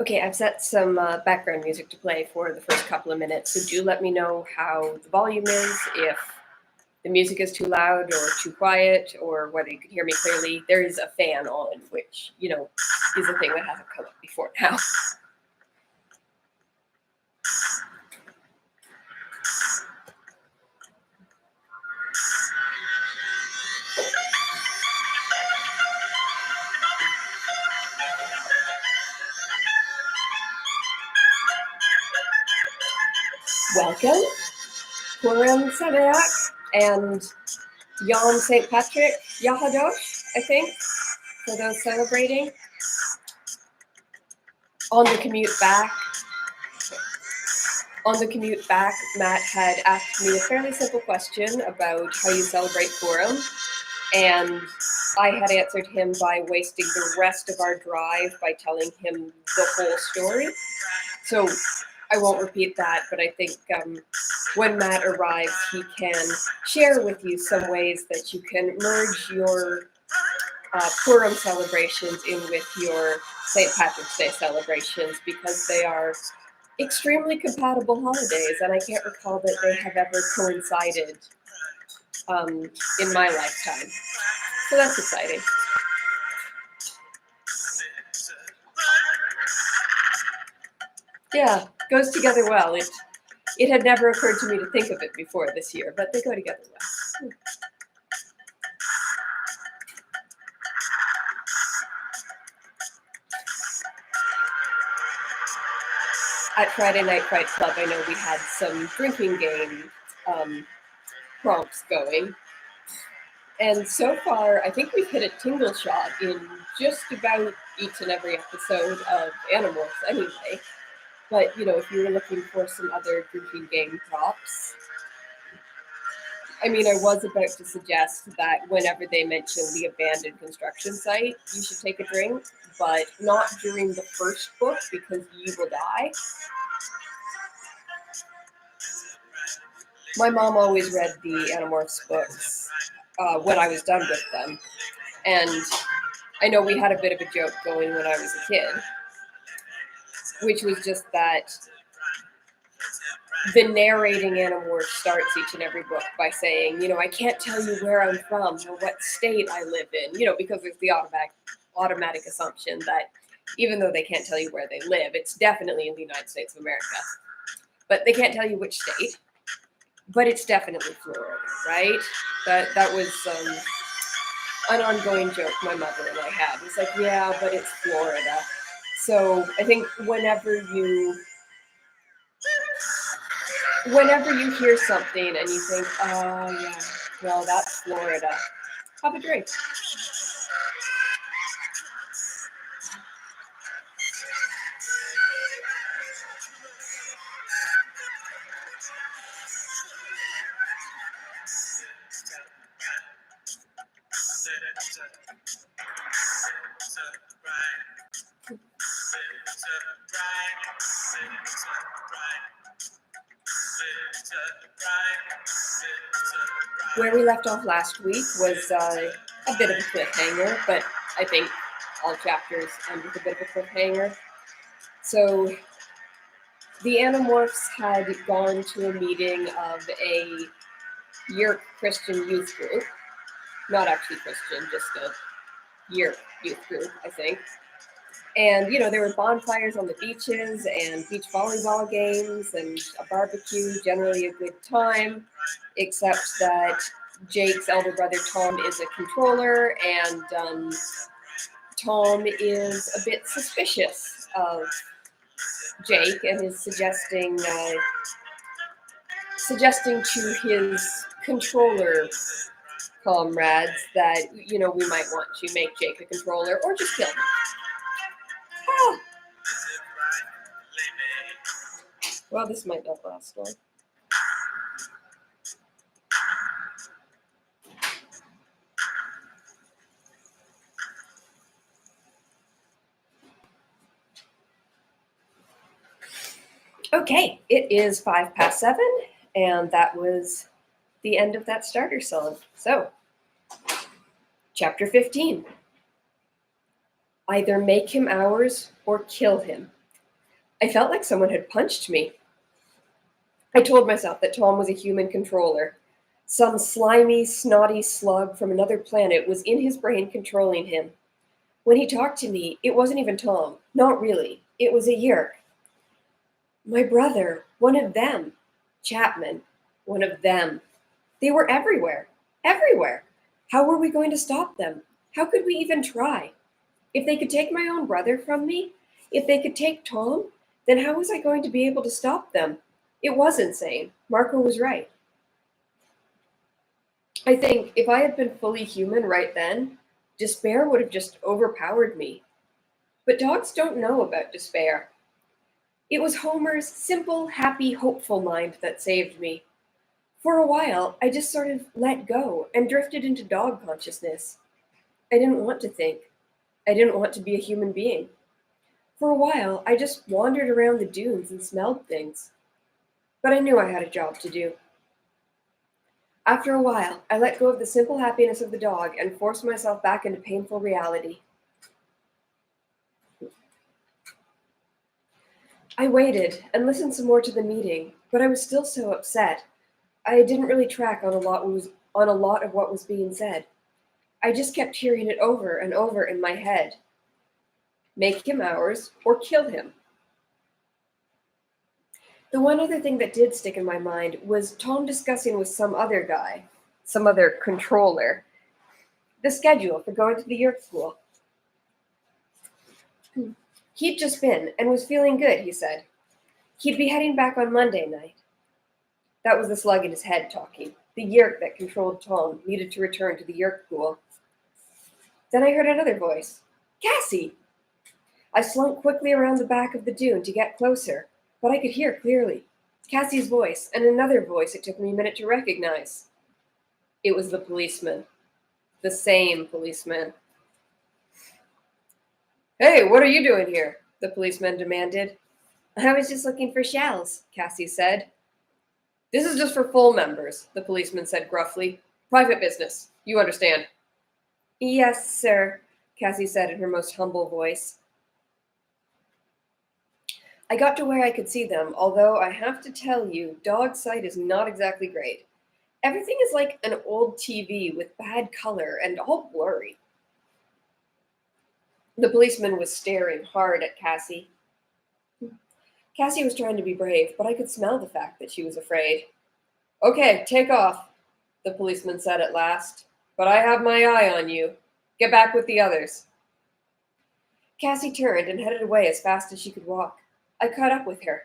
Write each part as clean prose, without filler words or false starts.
Okay, I've set some background music to play for the first couple of minutes, so do let me know how the volume is, if the music is too loud or too quiet, or whether you can hear me clearly. There is a fan on, which, is a thing that hasn't come up before now. Welcome, Purim Sameach, and Yom St. Patrick Yahadosh, I think, for those celebrating. On the commute back, Matt had asked me a fairly simple question about how you celebrate Purim, and I had answered him by wasting the rest of our drive by telling him the whole story. So I won't repeat that, but I think when Matt arrives, he can share with you some ways that you can merge your Purim celebrations in with your St. Patrick's Day celebrations, because they are extremely compatible holidays, and I can't recall that they have ever coincided in my lifetime. So that's exciting. Yeah, goes together well. It had never occurred to me to think of it before this year, but they go together well. At Friday Night Fight Club, I know we had some drinking game prompts going. And so far, I think we've hit a tingle shot in just about each and every episode of Animorphs anyway. But, if you were looking for some other drinking game props, I was about to suggest that whenever they mention the abandoned construction site, you should take a drink, but not during the first book, because you will die. My mom always read the Animorphs books when I was done with them, and I know we had a bit of a joke going when I was a kid, which was just that the narrating Animorph starts each and every book by saying, I can't tell you where I'm from or what state I live in, because there's the automatic assumption that even though they can't tell you where they live, it's definitely in the United States of America. But they can't tell you which state, but it's definitely Florida, right? That was an ongoing joke my mother and I had. It's like, yeah, but it's Florida. So I think whenever you hear something and you think, oh yeah, well, that's Florida, have a drink. Where we left off last week was a bit of a cliffhanger, but I think all chapters end with a bit of a cliffhanger. So the Animorphs had gone to a meeting of a Yerk Christian youth group. Not actually Christian, just a Yerk youth group, I think. And, there were bonfires on the beaches and beach volleyball games and a barbecue, generally a good time, except that Jake's elder brother Tom is a controller, and Tom is a bit suspicious of Jake and is suggesting to his controller comrades that, we might want to make Jake a controller or just kill him. Oh. Well, this might not last long. Okay, it is 7:05, and that was the end of that starter song. So, chapter 15. Either make him ours or kill him. I felt like someone had punched me. I told myself that Tom was a human controller. Some slimy, snotty slug from another planet was in his brain controlling him. When he talked to me, it wasn't even Tom. Not really. It was a Yeerk. My brother. One of them. Chapman. One of them. They were everywhere. Everywhere. How were we going to stop them? How could we even try? If they could take my own brother from me, if they could take Tom, then how was I going to be able to stop them? It was insane. Marco was right. I think if I had been fully human right then, despair would have just overpowered me. But dogs don't know about despair. It was Homer's simple, happy, hopeful mind that saved me. For a while, I just sort of let go and drifted into dog consciousness. I didn't want to think. I didn't want to be a human being. For a while, I just wandered around the dunes and smelled things. But I knew I had a job to do. After a while, I let go of the simple happiness of the dog and forced myself back into painful reality. I waited and listened some more to the meeting, but I was still so upset. I didn't really track on a lot of what was being said. I just kept hearing it over and over in my head. Make him ours or kill him. The one other thing that did stick in my mind was Tom discussing with some other guy, some other controller, the schedule for going to the Yerk school. He'd just been and was feeling good, he said. He'd be heading back on Monday night. That was the slug in his head talking. The Yerk that controlled Tom needed to return to the Yerk school. Then I heard another voice. Cassie! I slunk quickly around the back of the dune to get closer, but I could hear clearly. Cassie's voice and another voice it took me a minute to recognize. It was the policeman. The same policeman. Hey, what are you doing here? The policeman demanded. I was just looking for shells, Cassie said. This is just for full members, the policeman said gruffly. Private business. You understand. Yes, sir, Cassie said in her most humble voice. I got to where I could see them, although I have to tell you, dog sight is not exactly great. Everything is like an old TV with bad color and all blurry. The policeman was staring hard at Cassie. Cassie was trying to be brave, but I could smell the fact that she was afraid. Okay, take off, the policeman said at last. But I have my eye on you. Get back with the others. Cassie turned and headed away as fast as she could walk. I caught up with her.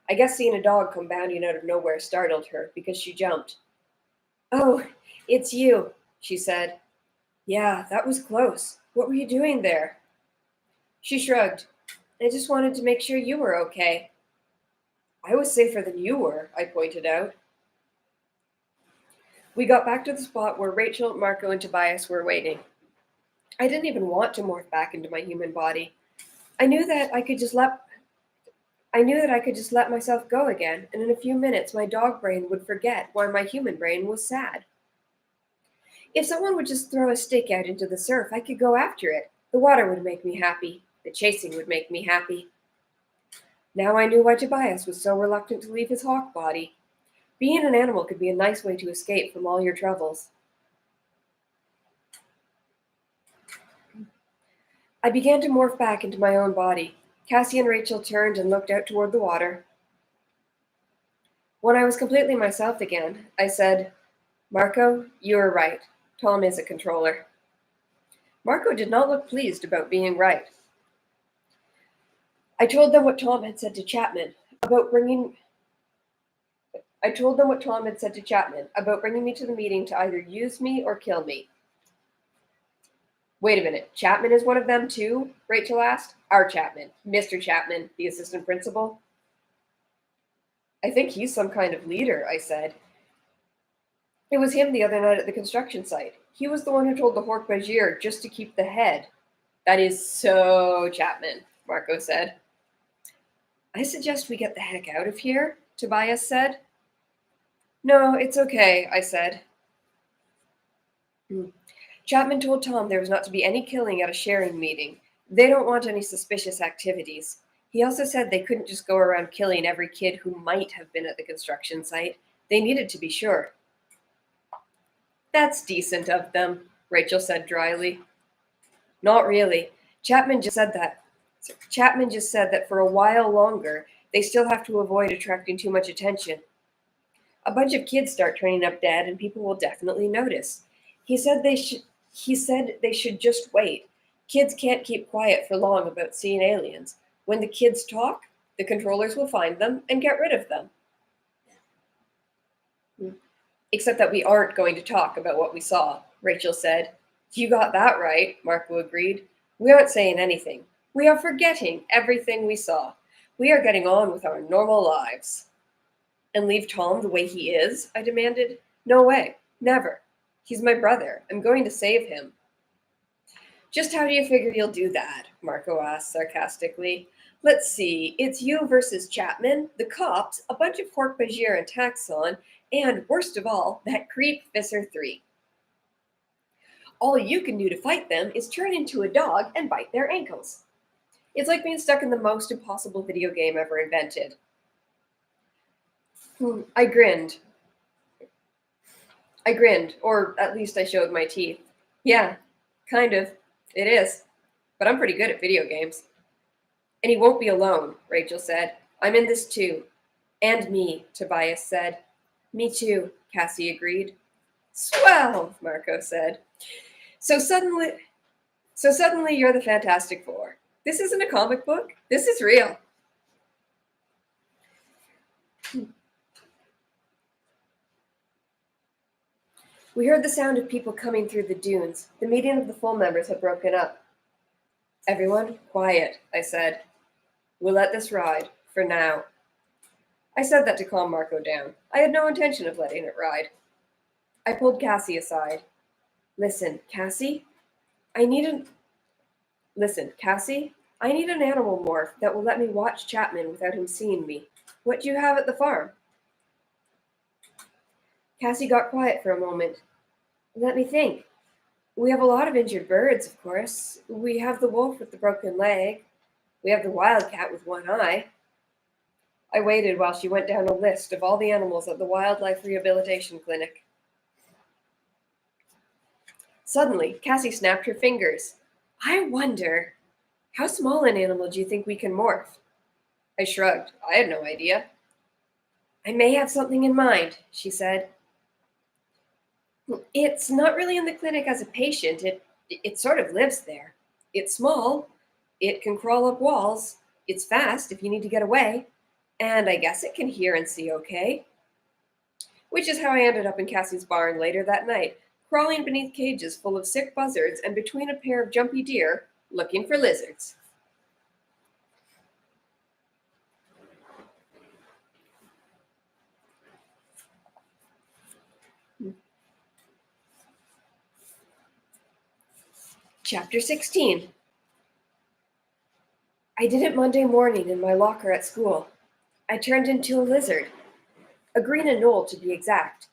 I guess seeing a dog come bounding out of nowhere startled her, because she jumped. Oh, it's you, she said. Yeah, that was close. What were you doing there? She shrugged. I just wanted to make sure you were okay. I was safer than you were, I pointed out. We got back to the spot where Rachel, Marco, and Tobias were waiting. I didn't even want to morph back into my human body. I knew that I could just let myself go again, and in a few minutes my dog brain would forget why my human brain was sad. If someone would just throw a stick out into the surf, I could go after it. The water would make me happy. The chasing would make me happy. Now I knew why Tobias was so reluctant to leave his hawk body. Being an animal could be a nice way to escape from all your troubles. I began to morph back into my own body. Cassie and Rachel turned and looked out toward the water. When I was completely myself again, I said, Marco, you were right. Tom is a controller. Marco did not look pleased about being right. I told them what Tom had said to Chapman about bringing me to the meeting to either use me or kill me. Wait a minute, Chapman is one of them too? Rachel asked. Our Chapman, Mr. Chapman, the assistant principal. I think he's some kind of leader, I said. It was him the other night at the construction site. He was the one who told the Hork-Bajir just to keep the head. That is so Chapman, Marco said. I suggest we get the heck out of here, Tobias said. No, it's okay, I said. Chapman told Tom there was not to be any killing at a sharing meeting. They don't want any suspicious activities. He also said they couldn't just go around killing every kid who might have been at the construction site. They needed to be sure. That's decent of them, Rachel said dryly. Not really. Chapman just said that. Chapman just said that for a while longer, they still have to avoid attracting too much attention. A bunch of kids start turning up dead, and people will definitely notice. He said they should. He said they should just wait. Kids can't keep quiet for long about seeing aliens. When the kids talk, the controllers will find them and get rid of them. Except that we aren't going to talk about what we saw, Rachel said. You got that right, Marco agreed. We aren't saying anything. We are forgetting everything we saw. We are getting on with our normal lives. And leave Tom the way he is? I demanded. No way. Never. He's my brother. I'm going to save him. Just how do you figure you'll do that? Marco asked sarcastically. Let's see. It's you versus Chapman, the cops, a bunch of Hork-Bajir and Taxon, and, worst of all, that creep Visser 3. All you can do to fight them is turn into a dog and bite their ankles. It's like being stuck in the most impossible video game ever invented. I grinned, or at least I showed my teeth. Yeah, kind of. It is. But I'm pretty good at video games. And he won't be alone, Rachel said. I'm in this too. And me, Tobias said. Me too, Cassie agreed. Swell, Marco said. So suddenly you're the Fantastic Four. This isn't a comic book. This is real. We heard the sound of people coming through the dunes. The meeting of the full members had broken up. Everyone, quiet, I said. We'll let this ride, for now. I said that to calm Marco down. I had no intention of letting it ride. I pulled Cassie aside. Listen, Cassie, I need an animal morph that will let me watch Chapman without him seeing me. What do you have at the farm? Cassie got quiet for a moment. Let me think. We have a lot of injured birds, of course. We have the wolf with the broken leg. We have the wildcat with one eye. I waited while she went down a list of all the animals at the wildlife rehabilitation clinic. Suddenly, Cassie snapped her fingers. I wonder, how small an animal do you think we can morph? I shrugged. I had no idea. I may have something in mind, she said. It's not really in the clinic as a patient. It sort of lives there. It's small. It can crawl up walls. It's fast if you need to get away. And I guess it can hear and see okay. Which is how I ended up in Cassie's barn later that night, crawling beneath cages full of sick buzzards and between a pair of jumpy deer, looking for lizards. Chapter 16. I did it Monday morning in my locker at school. I turned into a lizard. A green anole, to be exact.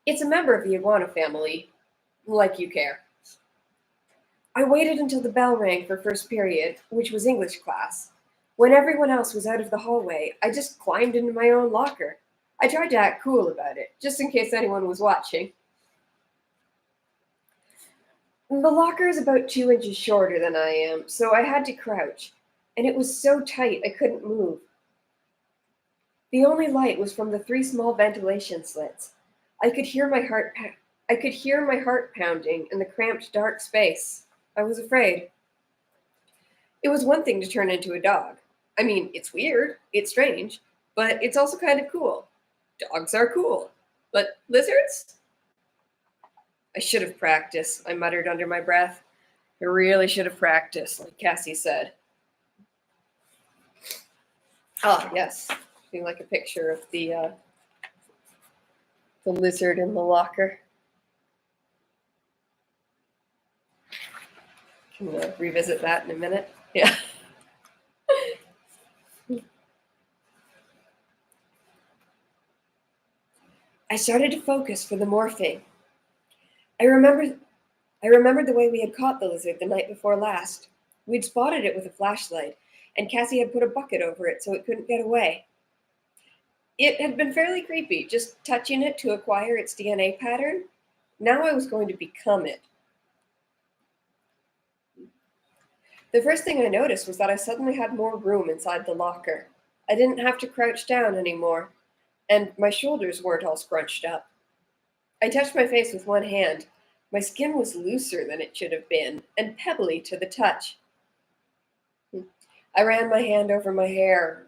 It's a member of the iguana family, like you care. I waited until the bell rang for first period, which was English class. When everyone else was out of the hallway, I just climbed into my own locker. I tried to act cool about it, just in case anyone was watching. The locker is about 2 inches shorter than I am, so I had to crouch, and it was so tight I couldn't move. The only light was from the 3 small ventilation slits. I could hear my heart pounding in the cramped, dark space. I was afraid. It was one thing to turn into a dog. I mean, it's weird, it's strange, but it's also kind of cool. Dogs are cool. But lizards? I should have practiced, I muttered under my breath. I really should have practiced, like Cassie said. Ah, yes. Looking like a picture of the lizard in the locker. Can revisit that in a minute. Yeah. I started to focus for the morphing. I remembered the way we had caught the lizard the night before last. We'd spotted it with a flashlight. and Cassie had put a bucket over it so it couldn't get away. It had been fairly creepy, just touching it to acquire its DNA pattern. Now I was going to become it. The first thing I noticed was that I suddenly had more room inside the locker. I didn't have to crouch down anymore, and my shoulders weren't all scrunched up. I touched my face with one hand. My skin was looser than it should have been, and pebbly to the touch. I ran my hand over my hair.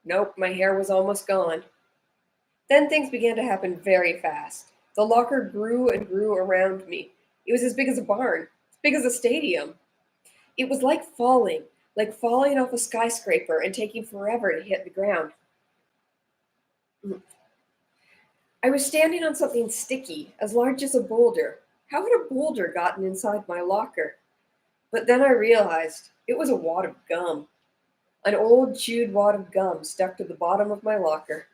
Nope, my hair was almost gone. Then things began to happen very fast. The locker grew and grew around me. It was as big as a barn, as big as a stadium. It was like falling off a skyscraper and taking forever to hit the ground. I was standing on something sticky, as large as a boulder. How had a boulder gotten inside my locker? But then I realized it was a wad of gum. An old chewed wad of gum stuck to the bottom of my locker.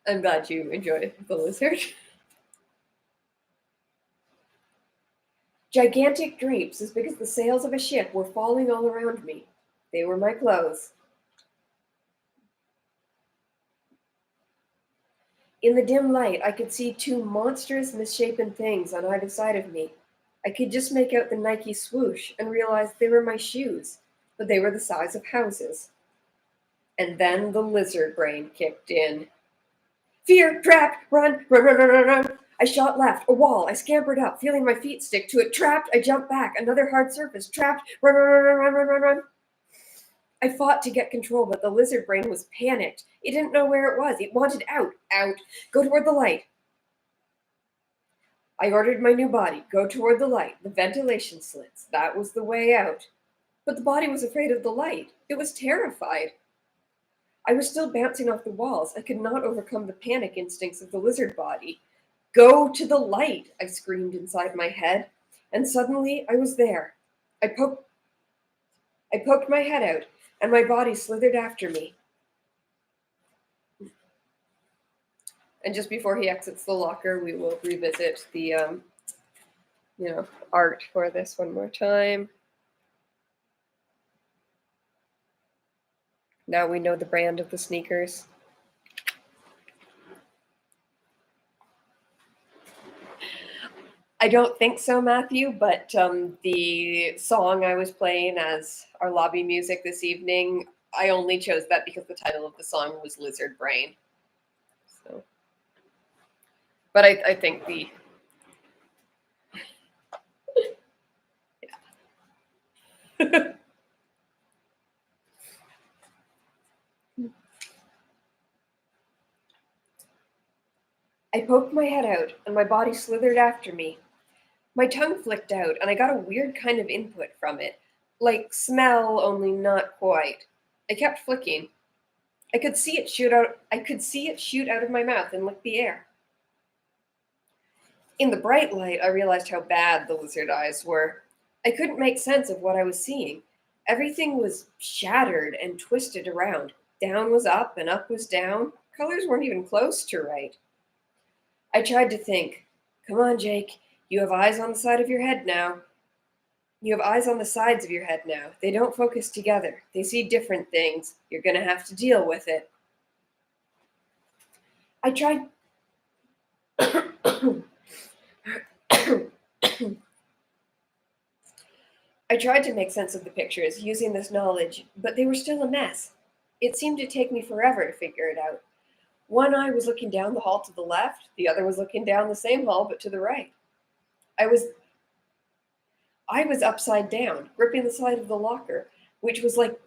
I'm glad you enjoyed the lizard. Gigantic drapes as big as the sails of a ship were falling all around me. They were my clothes. In the dim light, I could see two monstrous, misshapen things on either side of me. I could just make out the Nike swoosh and realize they were my shoes, but they were the size of houses. And then the lizard brain kicked in. Fear, trapped, run, run, run, run, run, run. I shot left, a wall. I scampered up, feeling my feet stick to it. Trapped, I jumped back, another hard surface. Trapped, run, run, run, run, run, run, run. I fought to get control, but the lizard brain was panicked. It didn't know where it was. It wanted out, out. Go toward the light. I ordered my new body. Go toward the light, the ventilation slits. That was the way out. But the body was afraid of the light. It was terrified. I was still bouncing off the walls. I could not overcome the panic instincts of the lizard body. Go to the light, I screamed inside my head, and suddenly I was there. I poked my head out, and my body slithered after me. And just before he exits the locker, we will revisit the, art for this one more time. Now we know the brand of the sneakers. I don't think so, Matthew, but the song I was playing as our lobby music this evening, I only chose that because the title of the song was Lizard Brain. So, but I think the... Yeah. I poked my head out, and my body slithered after me. My tongue flicked out, and I got a weird kind of input from it, like smell, only not quite. I kept flicking. I could see it shoot out of my mouth and lick the air. In the bright light, I realized how bad the lizard eyes were. I couldn't make sense of what I was seeing. Everything was shattered and twisted around. Down was up and up was down. Colors weren't even close to right. I tried to think. Come on, Jake. You have eyes on the side of your head now. You have eyes on the sides of your head now. They don't focus together. They see different things. You're going to have to deal with it. I tried... I tried to make sense of the pictures using this knowledge, but they were still a mess. It seemed to take me forever to figure it out. One eye was looking down the hall to the left, the other was looking down the same hall but to the right. I was upside down, gripping the side of the locker, which was like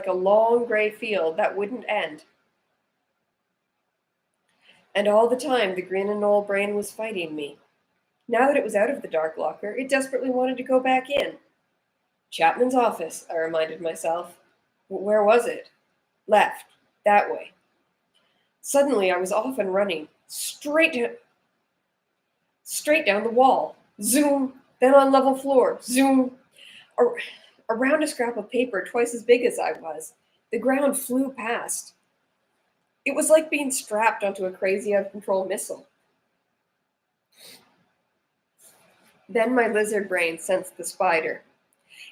a long gray field that wouldn't end. And all the time, the green and old brain was fighting me. Now that it was out of the dark locker, it desperately wanted to go back in. Chapman's office, I reminded myself. Where was it? Left. That way. Suddenly, I was off and running, straight down the wall. Zoom! Then on level floor. Zoom! around a scrap of paper twice as big as I was. The ground flew past. It was like being strapped onto a crazy out of control missile. Then my lizard brain sensed the spider.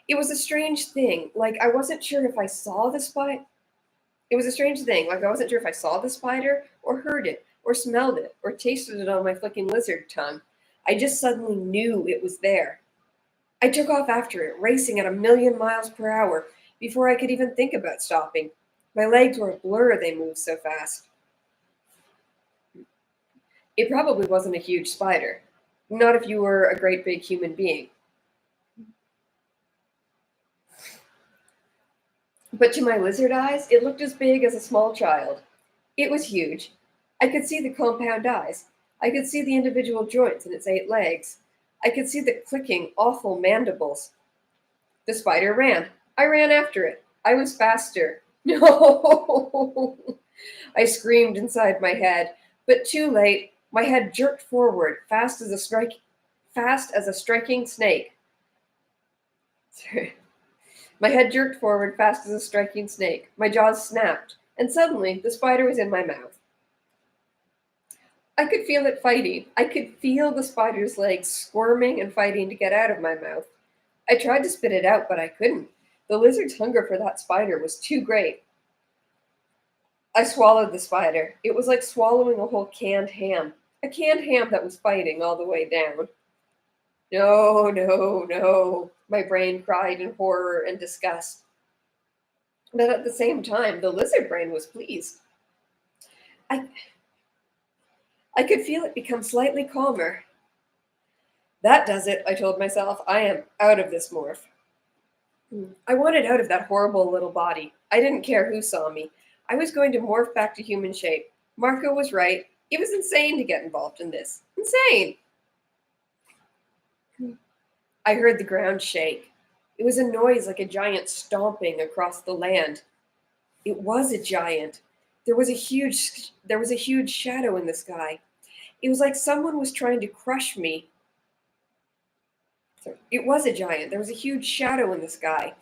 It was a strange thing, like I wasn't sure if I saw the spider. It was a strange thing, like I wasn't sure if I saw the spider, or heard it, or smelled it, or tasted it on my flicking lizard tongue. I just suddenly knew it was there. I took off after it, racing at 1,000,000 miles per hour, before I could even think about stopping. My legs were a blur, they moved so fast. It probably wasn't a huge spider. Not if you were a great big human being. But to my lizard eyes, it looked as big as a small child. It was huge. I could see the compound eyes. I could see the individual joints in its 8 legs. I could see the clicking, awful mandibles. The spider ran. I ran after it. I was faster. No! I screamed inside my head, but too late. My head jerked forward, fast as a striking snake. Sorry. My head jerked forward fast as a striking snake. My jaws snapped, and suddenly the spider was in my mouth. I could feel it fighting. I could feel the spider's legs squirming and fighting to get out of my mouth. I tried to spit it out, but I couldn't. The lizard's hunger for that spider was too great. I swallowed the spider. It was like swallowing a whole canned ham. A canned ham that was fighting all the way down. No, no, no, my brain cried in horror and disgust. But at the same time, the lizard brain was pleased. I, I could feel it become slightly calmer. That does it, I told myself. I am out of this morph. I wanted out of that horrible little body. I didn't care who saw me. I was going to morph back to human shape. Marco was right. It was insane to get involved in this. Insane! I heard the ground shake. It was a noise like a giant stomping across the land. It was a giant. There was a huge shadow in the sky. It was like someone was trying to crush me. It was a giant. There was a huge shadow in the sky.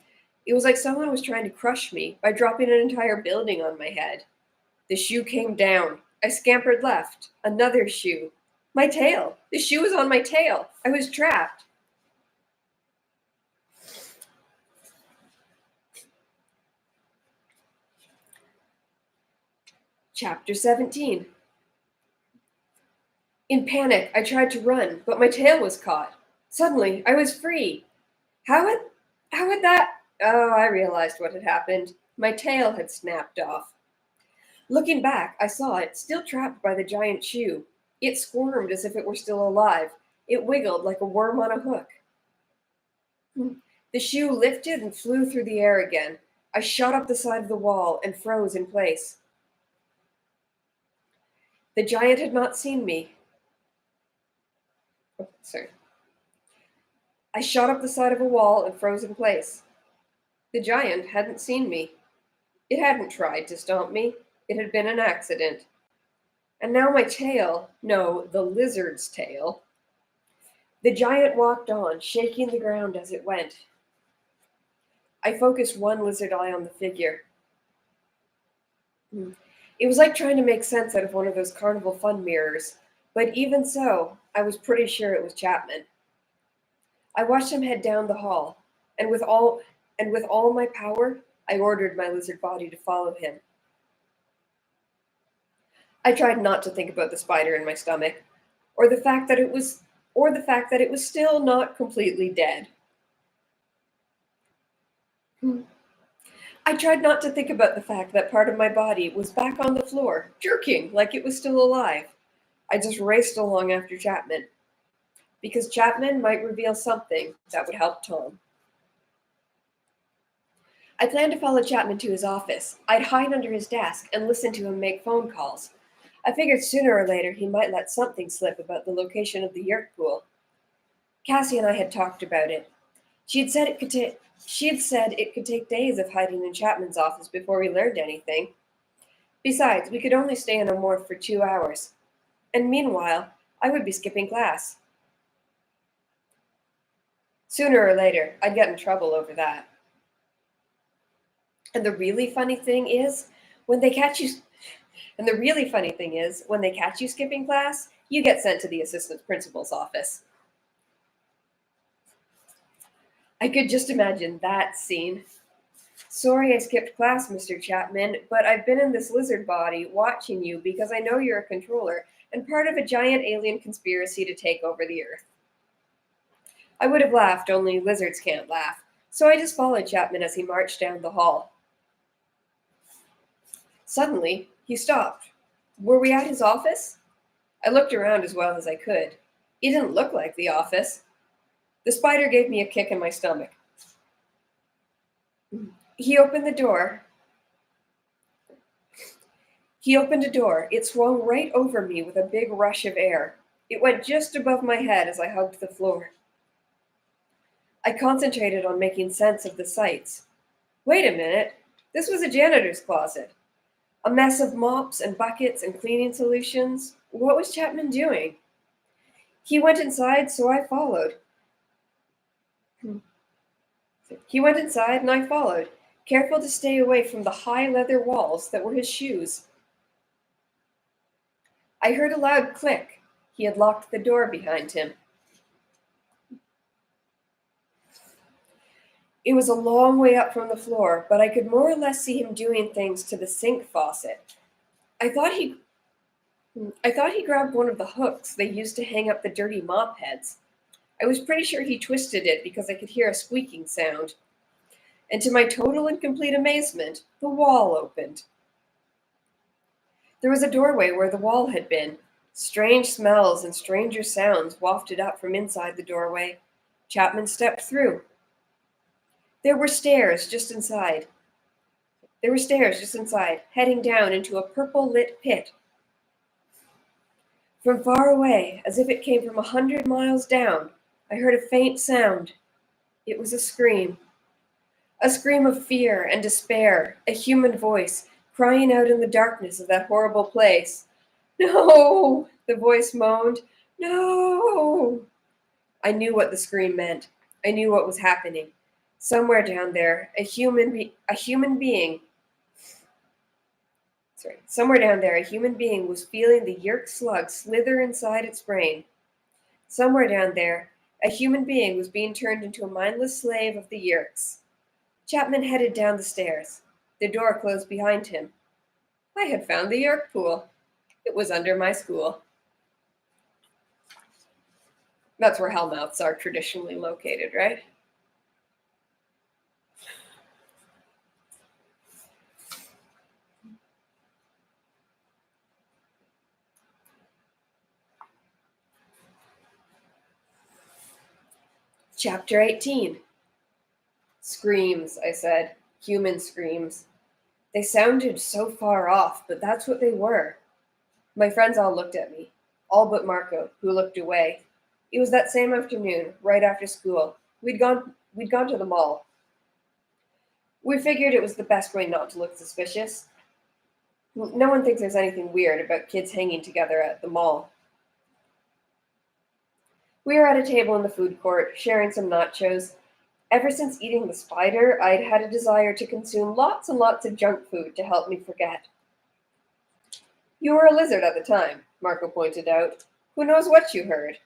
It was like someone was trying to crush me by dropping an entire building on my head. The shoe came down. I scampered left. Another shoe. My tail. The shoe was on my tail. I was trapped. Chapter 17. In panic, I tried to run, but my tail was caught. Suddenly, I was free. How had that? Oh, I realized what had happened. My tail had snapped off. Looking back, I saw it, still trapped by the giant shoe. It squirmed as if it were still alive. It wiggled like a worm on a hook. The shoe lifted and flew through the air again. I shot up the side of the wall and froze in place. The giant had not seen me. Oh, sorry. I shot up the side of a wall and froze in place. The giant hadn't seen me. It hadn't tried to stomp me. It had been an accident. And now my tail, no, the lizard's tail. The giant walked on, shaking the ground as it went. I focused one lizard eye on the figure. It was like trying to make sense out of one of those carnival fun mirrors, but even so, I was pretty sure it was Chapman. I watched him head down the hall, and with all my power, I ordered my lizard body to follow him. I tried not to think about the spider in my stomach, or the fact that it was still not completely dead. I tried not to think about the fact that part of my body was back on the floor, jerking like it was still alive. I just raced along after Chapman, because Chapman might reveal something that would help Tom. I planned to follow Chapman to his office. I'd hide under his desk and listen to him make phone calls. I figured sooner or later he might let something slip about the location of the yurt pool. Cassie and I had talked about it. She had said it could take days of hiding in Chapman's office before we learned anything. Besides, we could only stay in a morph for 2 hours. And meanwhile, I would be skipping class. Sooner or later, I'd get in trouble over that. And the really funny thing is, when they catch you, and the really funny thing is, when they catch you skipping class, you get sent to the assistant principal's office. I could just imagine that scene. Sorry I skipped class, Mr. Chapman, but I've been in this lizard body watching you because I know you're a controller and part of a giant alien conspiracy to take over the Earth. I would have laughed, only lizards can't laugh, so I just followed Chapman as he marched down the hall. Suddenly, he stopped. Were we at his office? I looked around as well as I could. It didn't look like the office. The spider gave me a kick in my stomach. He opened the door. He opened a door. It swung right over me with a big rush of air. It went just above my head as I hugged the floor. I concentrated on making sense of the sights. Wait a minute. This was a janitor's closet. A mess of mops and buckets and cleaning solutions. What was Chapman doing? He went inside, so I followed. He went inside, and I followed, careful to stay away from the high leather walls that were his shoes. I heard a loud click. He had locked the door behind him. It was a long way up from the floor, but I could more or less see him doing things to the sink faucet. I thought he I thought he grabbed one of the hooks they used to hang up the dirty mop heads. I was pretty sure he twisted it because I could hear a squeaking sound. And to my total and complete amazement, the wall opened. There was a doorway where the wall had been. Strange smells and stranger sounds wafted up from inside the doorway. Chapman stepped through. There were stairs just inside. Heading down into a purple lit pit. From far away, as if it came from 100 miles down, I heard a faint sound. It was a scream. A scream of fear and despair, a human voice crying out in the darkness of that horrible place. No, the voice moaned. No. I knew what the scream meant. I knew what was happening. Somewhere down there, a human being was feeling the yerk slug slither inside its brain. Somewhere down there, a human being was being turned into a mindless slave of the yerks. Chapman headed down the stairs. The door closed behind him. I had found the yerk pool. It was under my school. That's where hellmouths are traditionally located, right? Chapter 18. Screams, I said. Human screams. They sounded so far off, but that's what they were. My friends all looked at me, all but Marco, who looked away. It was that same afternoon, right after school. We'd gone to the mall. We figured it was the best way not to look suspicious. No one thinks there's anything weird about kids hanging together at the mall. We were at a table in the food court, sharing some nachos. Ever since eating the spider, I'd had a desire to consume lots and lots of junk food to help me forget. You were a lizard at the time, Marco pointed out. Who knows what you heard?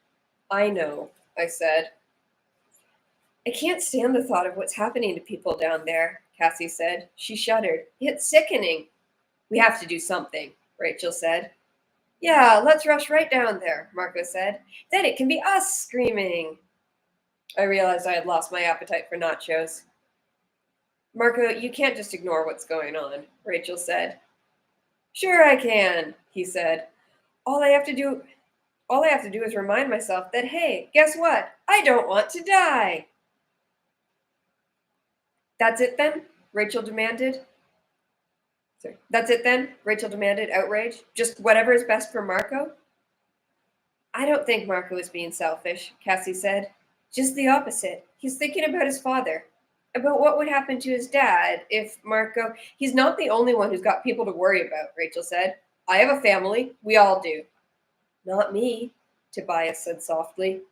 I know, I said. I can't stand the thought of what's happening to people down there, Cassie said. She shuddered. It's sickening. We have to do something, Rachel said. Yeah, let's rush right down there, Marco said. Then it can be us screaming. I realized I had lost my appetite for nachos. Marco, you can't just ignore what's going on, Rachel said. Sure I can, he said. All I have to do is remind myself that, hey, guess what? I don't want to die. That's it then? Rachel demanded. That's it then? Rachel demanded, outraged. Just whatever is best for Marco? I don't think Marco is being selfish, Cassie said. Just the opposite. He's thinking about his father. About what would happen to his dad if Marco... He's not the only one who's got people to worry about, Rachel said. I have a family. We all do. Not me, Tobias said softly.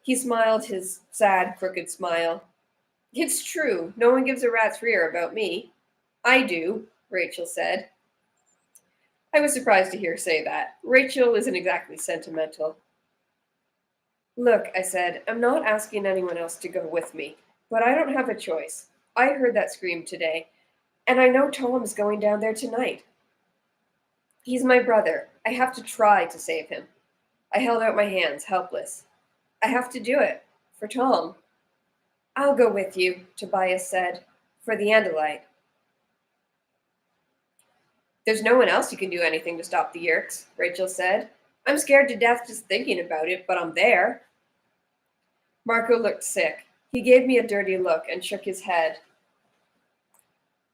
He smiled his sad, crooked smile. It's true. No one gives a rat's rear about me. I do, Rachel said. I was surprised to hear her say that. Rachel isn't exactly sentimental. Look, I said, I'm not asking anyone else to go with me, but I don't have a choice. I heard that scream today, and I know Tom's going down there tonight. He's my brother. I have to try to save him. I held out my hands, helpless. I have to do it. For Tom. I'll go with you, Tobias said. For the Andalite. There's no one else who can do anything to stop the Yerks, Rachel said. I'm scared to death just thinking about it, but I'm there. Marco looked sick. He gave me a dirty look and shook his head.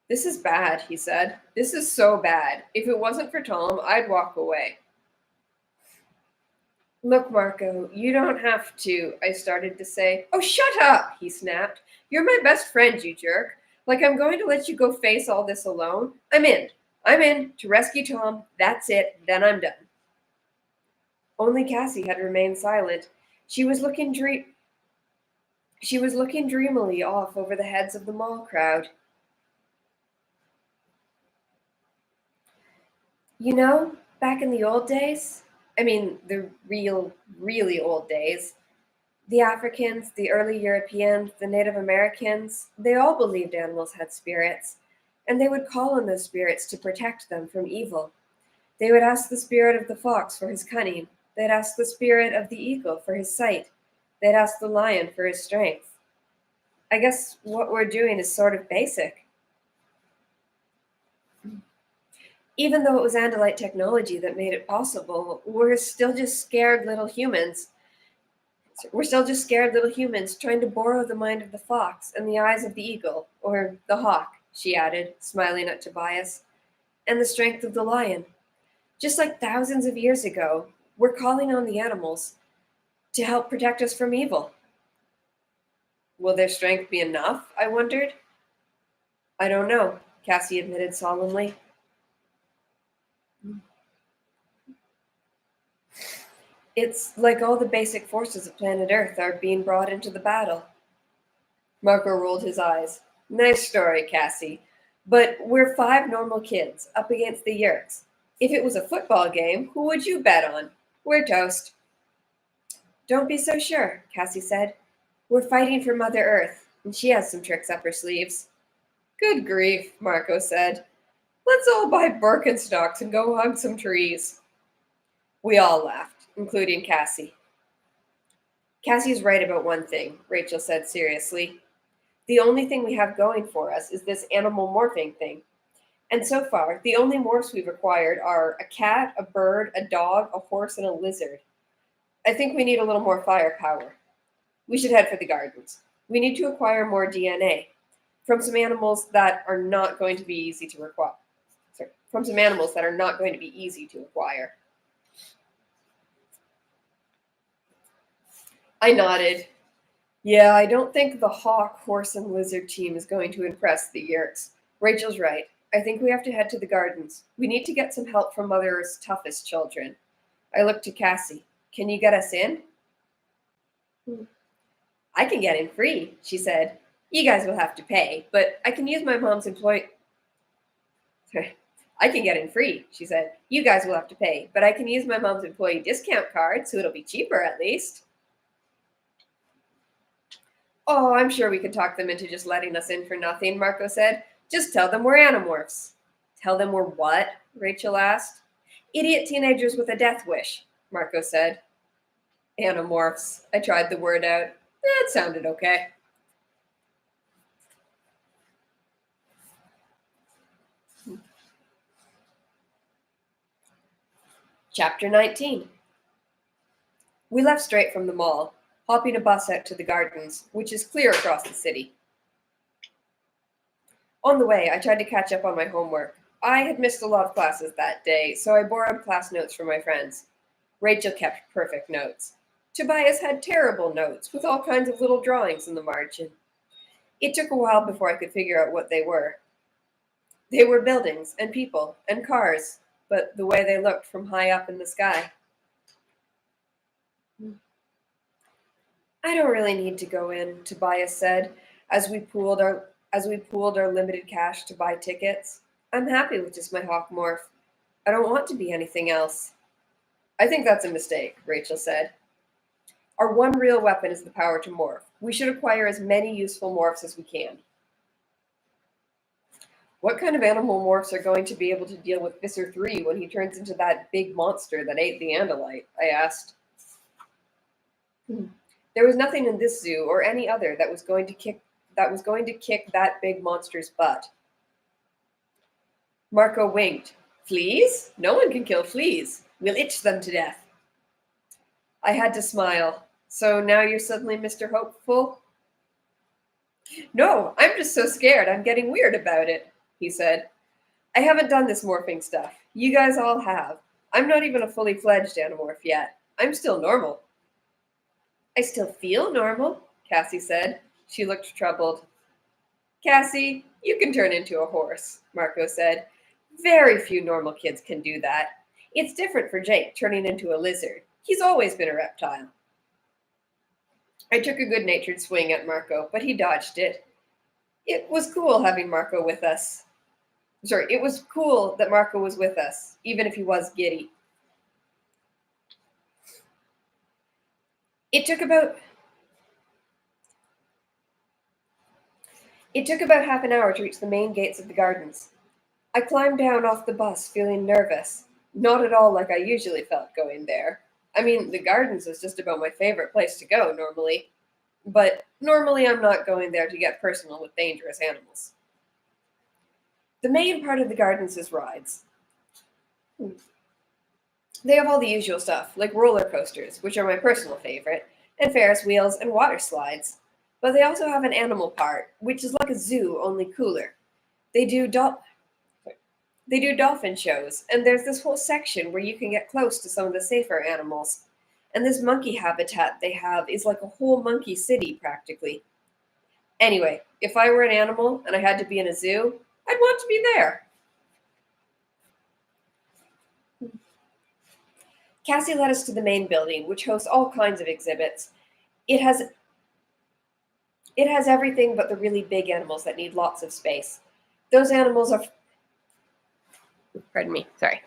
This is bad, he said. This is so bad. If it wasn't for Tom, I'd walk away. Look, Marco, you don't have to, I started to say. Oh, shut up, he snapped. You're my best friend, you jerk. Like I'm going to let you go face all this alone? I'm in. I'm in to rescue Tom. That's it. Then I'm done. Only Cassie had remained silent. She was looking dreamily off over the heads of the mall crowd. You know, back in the old days, I mean, the really old days, the Africans, the early Europeans, the Native Americans, they all believed animals had spirits, and they would call on those spirits to protect them from evil. They would ask the spirit of the fox for his cunning. They'd ask the spirit of the eagle for his sight. They'd ask the lion for his strength. I guess what we're doing is sort of basic. Even though it was Andalite technology that made it possible, we're still just scared little humans. We're still just scared little humans trying to borrow the mind of the fox and the eyes of the eagle, or the hawk, she added, smiling at Tobias, and the strength of the lion. Just like thousands of years ago, we're calling on the animals to help protect us from evil. Will their strength be enough? I wondered. I don't know, Cassie admitted solemnly. It's like all the basic forces of planet Earth are being brought into the battle. Marco rolled his eyes. Nice story, Cassie. But we're five normal kids up against the Yerks. If it was a football game, who would you bet on? We're toast. Don't be so sure, Cassie said. We're fighting for Mother Earth, and she has some tricks up her sleeves. Good grief, Marco said. Let's all buy Birkenstocks and go hug some trees. We all laughed, including Cassie. Cassie's right about one thing, Rachel said seriously. The only thing we have going for us is this animal morphing thing. And so far, the only morphs we've acquired are a cat, a bird, a dog, a horse, and a lizard. I think we need a little more firepower. We should head for the gardens. We need to acquire more DNA from some animals that are not going to be easy to acquire. From some animals that are not going to be easy to acquire. I nodded. Yeah, I don't think the hawk, horse, and lizard team is going to impress the Yerks. Rachel's right. I think we have to head to the gardens. We need to get some help from Mother Earth's toughest children. I looked to Cassie. Can you get us in? I can get in free, she said. You guys will have to pay, but I can use my mom's employee. I can get in free, she said. You guys will have to pay, but I can use my mom's employee discount card, so it'll be cheaper at least. Oh, I'm sure we could talk them into just letting us in for nothing, Marco said. Just tell them we're Animorphs. Tell them we're what? Rachel asked. Idiot teenagers with a death wish, Marco said. Animorphs. I tried the word out. It sounded okay. Chapter 19. We left straight from the mall, hopping a bus out to the gardens, which is clear across the city. On the way, I tried to catch up on my homework. I had missed a lot of classes that day, so I borrowed class notes from my friends. Rachel kept perfect notes. Tobias had terrible notes, with all kinds of little drawings in the margin. It took a while before I could figure out what they were. They were buildings and people and cars, but the way they looked from high up in the sky. I don't really need to go in, Tobias said, as we pooled our as we pooled our limited cash to buy tickets. I'm happy with just my hawk morph. I don't want to be anything else. I think that's a mistake, Rachel said. Our one real weapon is the power to morph. We should acquire as many useful morphs as we can. What kind of animal morphs are going to be able to deal with Visser 3 when he turns into that big monster that ate the Andalite? I asked. There was nothing in this zoo or any other that was going to kick that big monster's butt. Marco winked. Fleas? No one can kill fleas. We'll itch them to death. I had to smile. So now you're suddenly Mr. Hopeful? No, I'm just so scared I'm getting weird about it, he said. I haven't done this morphing stuff. You guys all have. I'm not even a fully fledged Animorph yet. I'm still normal. I still feel normal, Cassie said. She looked troubled. Cassie, you can turn into a horse, Marco said. Very few normal kids can do that. It's different for Jake turning into a lizard. He's always been a reptile. I took a good-natured swing at Marco, but he dodged it. It was cool having Marco with us. It was cool that Marco was with us, even if he was giddy. It took about half an hour to reach the main gates of the gardens. I climbed down off the bus feeling nervous, not at all like I usually felt going there. I mean, the gardens is just about my favorite place to go normally, but normally I'm not going there to get personal with dangerous animals. The main part of the gardens is rides. They have all the usual stuff, like roller coasters, which are my personal favorite, and Ferris wheels and water slides. But they also have an animal part, which is like a zoo, only cooler. They do dolphin shows, and there's this whole section where you can get close to some of the safer animals. And this monkey habitat they have is like a whole monkey city, practically. Anyway, if I were an animal and I had to be in a zoo, I'd want to be there. Cassie led us to the main building, which hosts all kinds of exhibits. It has everything but the really big animals that need lots of space. Those animals are... Pardon me, sorry.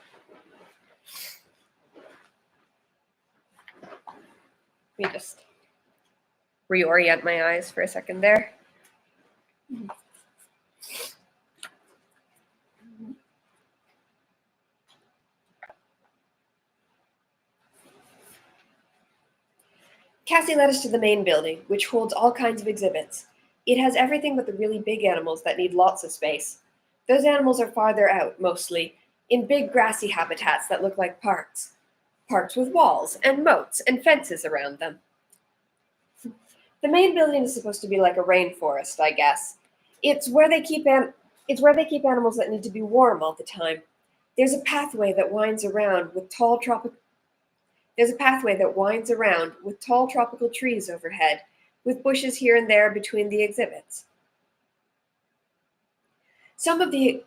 Let me just reorient my eyes for a second there. Cassie led us to the main building, which holds all kinds of exhibits. It has everything but the really big animals that need lots of space. Those animals are farther out, mostly, in big grassy habitats that look like parks. Parks with walls and moats and fences around them. The main building is supposed to be like a rainforest, I guess. It's where they keep animals that need to be warm all the time. There's a pathway that winds around with tall tropical trees overhead, with bushes here and there between the exhibits. Some of the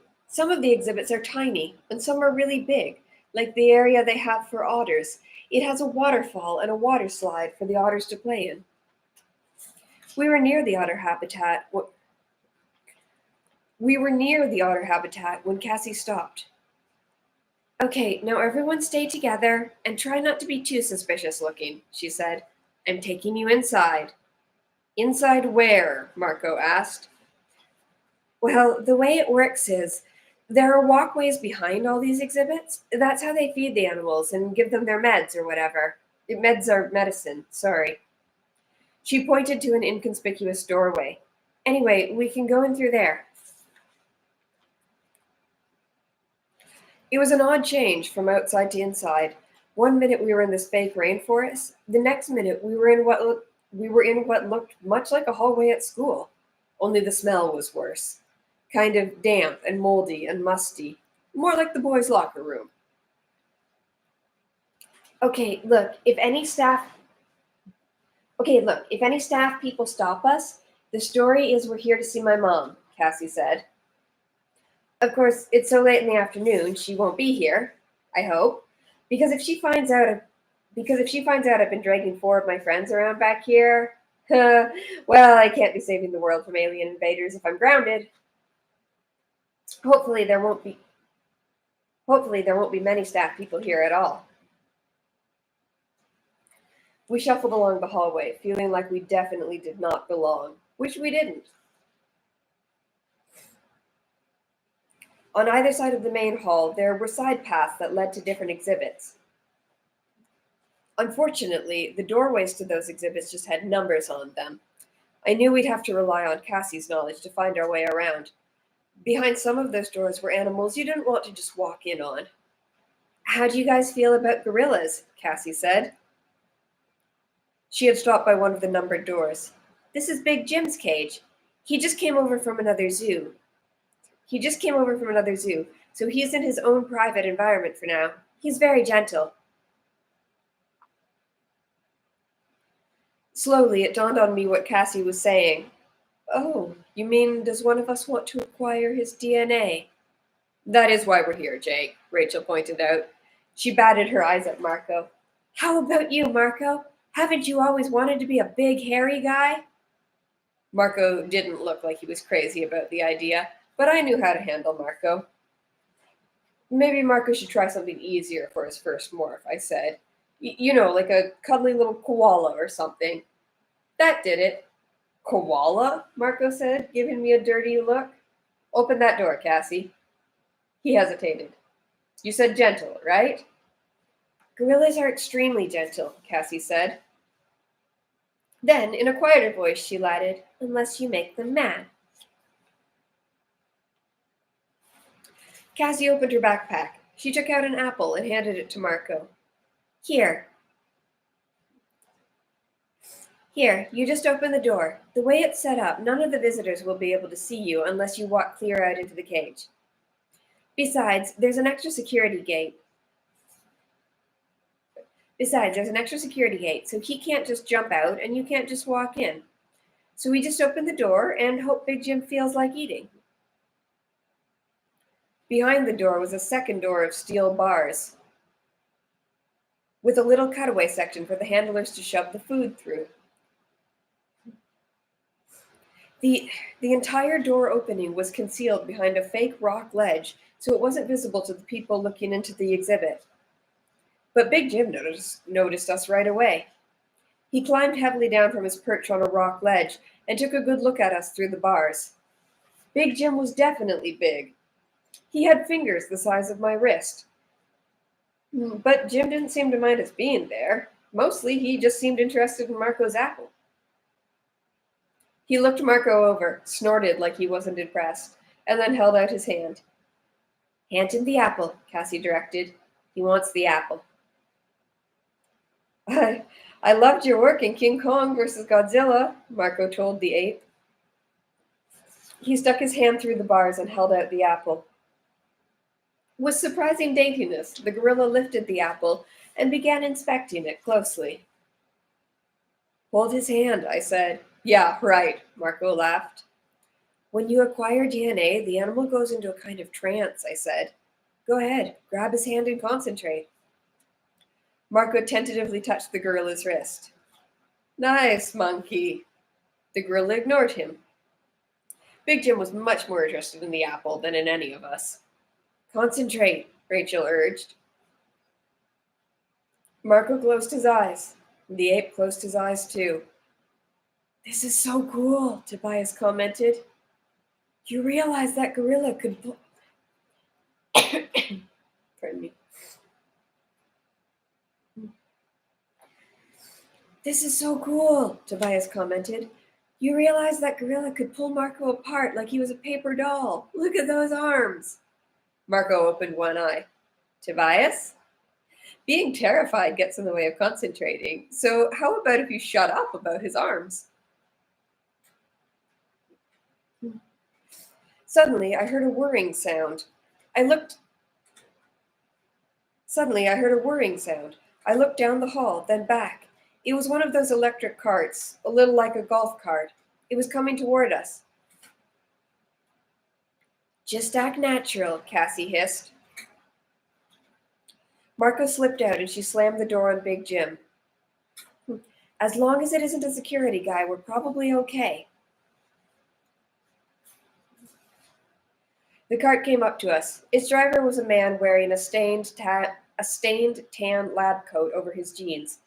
exhibits are tiny, and some are really big, like the area they have for otters. It has a waterfall and a water slide for the otters to play in. We were near the otter habitat when Cassie stopped. Okay, now everyone stay together and try not to be too suspicious looking, she said. I'm taking you inside. Inside where? Marco asked. Well, the way it works is there are walkways behind all these exhibits. That's how they feed the animals and give them their meds or whatever. Meds are medicine, sorry. She pointed to an inconspicuous doorway. Anyway, we can go in through there. It was an odd change from outside to inside. One minute we were in this fake rainforest. The next minute we were in what looked much like a hallway at school. Only the smell was worse. Kind of damp and moldy and musty. More like the boys' locker room. Okay, look, if any staff people stop us, the story is we're here to see my mom, Cassie said. Of course, it's so late in the afternoon, she won't be here, I hope. Because if she finds out I've been dragging 4 of my friends around back here, Well, I can't be saving the world from alien invaders if I'm grounded. Hopefully there won't be hopefully there won't be many staff people here at all. We shuffled along the hallway, feeling like we definitely did not belong, which we didn't. On either side of the main hall, there were side paths that led to different exhibits. Unfortunately, the doorways to those exhibits just had numbers on them. I knew we'd have to rely on Cassie's knowledge to find our way around. Behind some of those doors were animals you didn't want to just walk in on. How do you guys feel about gorillas? Cassie said. She had stopped by one of the numbered doors. This is Big Jim's cage. He just came over from another zoo. He just came over from another zoo, so he's in his own private environment for now. He's very gentle. Slowly, it dawned on me what Cassie was saying. Oh, you mean does one of us want to acquire his DNA? That is why we're here, Jake, Rachel pointed out. She batted her eyes at Marco. How about you, Marco? Haven't you always wanted to be a big, hairy guy? Marco didn't look like he was crazy about the idea, but I knew how to handle Marco. Maybe Marco should try something easier for his first morph, I said. You know, like a cuddly little koala or something. That did it. Koala? Marco said, giving me a dirty look. Open that door, Cassie. He hesitated. You said gentle, right? Gorillas are extremely gentle, Cassie said. Then, in a quieter voice, she added, unless you make them mad. Cassie opened her backpack. She took out an apple and handed it to Marco. Here. Here, you just open the door. The way it's set up, none of the visitors will be able to see you unless you walk clear out into the cage. Besides, there's an extra security gate. So he can't just jump out and you can't just walk in. So we just open the door and hope Big Jim feels like eating. Behind the door was a second door of steel bars, with a little cutaway section for the handlers to shove the food through. The entire door opening was concealed behind a fake rock ledge, so it wasn't visible to the people looking into the exhibit. But Big Jim noticed us right away. He climbed heavily down from his perch on a rock ledge and took a good look at us through the bars. Big Jim was definitely big. He had fingers the size of my wrist. But Jim didn't seem to mind us being there. Mostly, he just seemed interested in Marco's apple. He looked Marco over, snorted like he wasn't impressed, and then held out his hand. Hand him the apple, Cassie directed. He wants the apple. I loved your work in King Kong versus Godzilla, Marco told the ape. He stuck his hand through the bars and held out the apple. With surprising daintiness, the gorilla lifted the apple and began inspecting it closely. Hold his hand, I said. Yeah, right, Marco laughed. When you acquire DNA, the animal goes into a kind of trance, I said. Go ahead, grab his hand and concentrate. Marco tentatively touched the gorilla's wrist. Nice, monkey. The gorilla ignored him. Big Jim was much more interested in the apple than in any of us. Concentrate, Rachel urged. Marco closed his eyes. The ape closed his eyes too. This is so cool, Tobias commented. You realize that gorilla could... Pardon me. This is so cool, Tobias commented. You realize that gorilla could pull Marco apart like he was a paper doll. Look at those arms. Marco opened one eye. Tobias? Being terrified gets in the way of concentrating, so how about if you shut up about his arms? Suddenly, I heard a whirring sound. I looked down the hall, then back. It was one of those electric carts, a little like a golf cart. It was coming toward us. Just act natural, Cassie hissed. Marco slipped out and she slammed the door on Big Jim. As long as it isn't a security guy, we're probably okay. The cart came up to us. Its driver was a man wearing a stained tan lab coat over his jeans.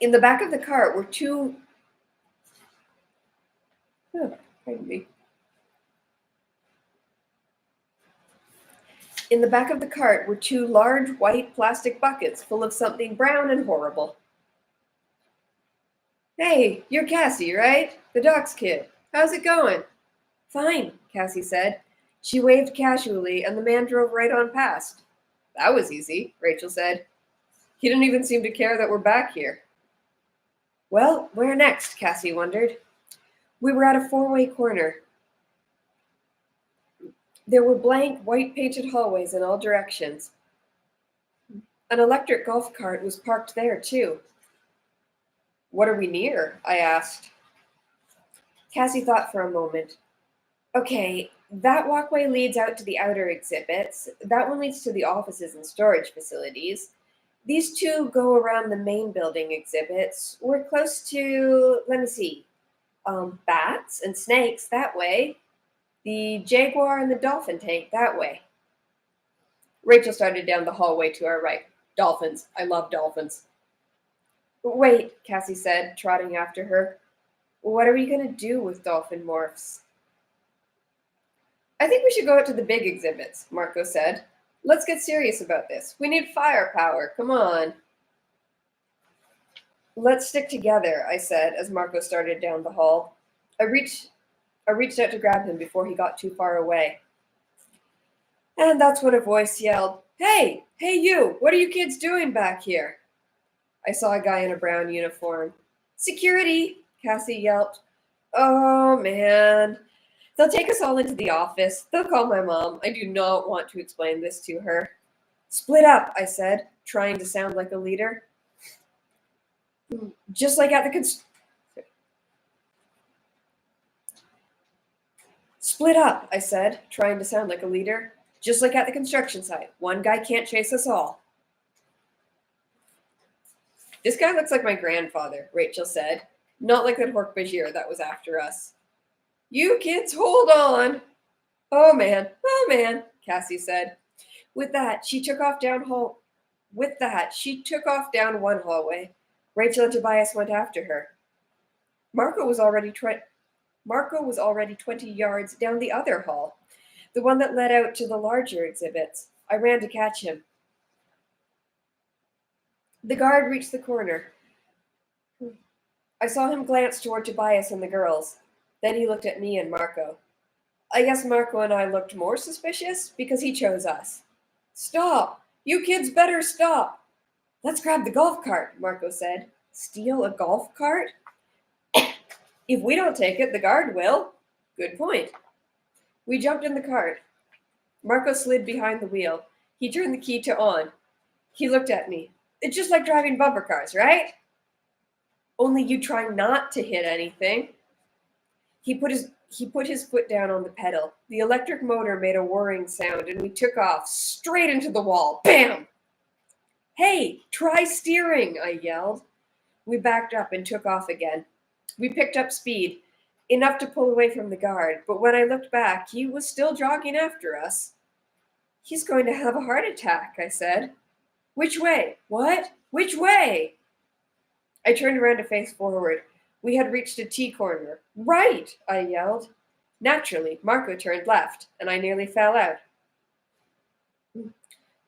In the back of the cart were two. Pardon me. In the back of the cart were two large white plastic buckets full of something brown and horrible. Hey, you're Cassie, right? The Doc's kid. How's it going? Fine, Cassie said. She waved casually, and the man drove right on past. That was easy, Rachel said. He didn't even seem to care that we're back here. Well, where next? Cassie wondered. We were at a four-way corner. There were blank, white-painted hallways in all directions. An electric golf cart was parked there, too. What are we near? I asked. Cassie thought for a moment. Okay, that walkway leads out to the outer exhibits. That one leads to the offices and storage facilities. These two go around the main building exhibits. We're close to, let me see, bats and snakes that way. The jaguar and the dolphin tank that way. Rachel started down the hallway to our right. Dolphins. I love dolphins. Wait, Cassie said, trotting after her. What are we going to do with dolphin morphs? I think we should go out to the big exhibits, Marco said. Let's get serious about this. We need firepower. Come on. Let's stick together, I said as Marco started down the hall. I reached out to grab him before he got too far away. And that's when a voice yelled, Hey you, what are you kids doing back here? I saw a guy in a brown uniform. Security, Cassie yelped. Oh, man. They'll take us all into the office. They'll call my mom. I do not want to explain this to her. Split up, I said, trying to sound like a leader. Just like at the Split up, I said, trying to sound like a leader. Just like at the construction site. One guy can't chase us all. This guy looks like my grandfather, Rachel said. Not like that Hork-Bajir that was after us. You kids, hold on. Oh man, Cassie said. With that, she took off down one hallway. Rachel and Tobias went after her. Marco was already 20 yards down the other hall, the one that led out to the larger exhibits. I ran to catch him. The guard reached the corner. I saw him glance toward Tobias and the girls. Then he looked at me and Marco. I guess Marco and I looked more suspicious because he chose us. Stop! You kids better stop! Let's grab the golf cart, Marco said. Steal a golf cart? If we don't take it, the guard will. Good point. We jumped in the cart. Marco slid behind the wheel. He turned the key to on. He looked at me. It's just like driving bumper cars, right? Only you try not to hit anything. He put his foot down on the pedal. The electric motor made a whirring sound, and we took off straight into the wall. Bam! Hey, try steering, I yelled. We backed up and took off again. We picked up speed, enough to pull away from the guard, but when I looked back, he was still jogging after us. He's going to have a heart attack, I said. Which way? What? Which way? I turned around to face forward. We had reached a T-corner. Right, I yelled. Naturally, Marco turned left, and I nearly fell out.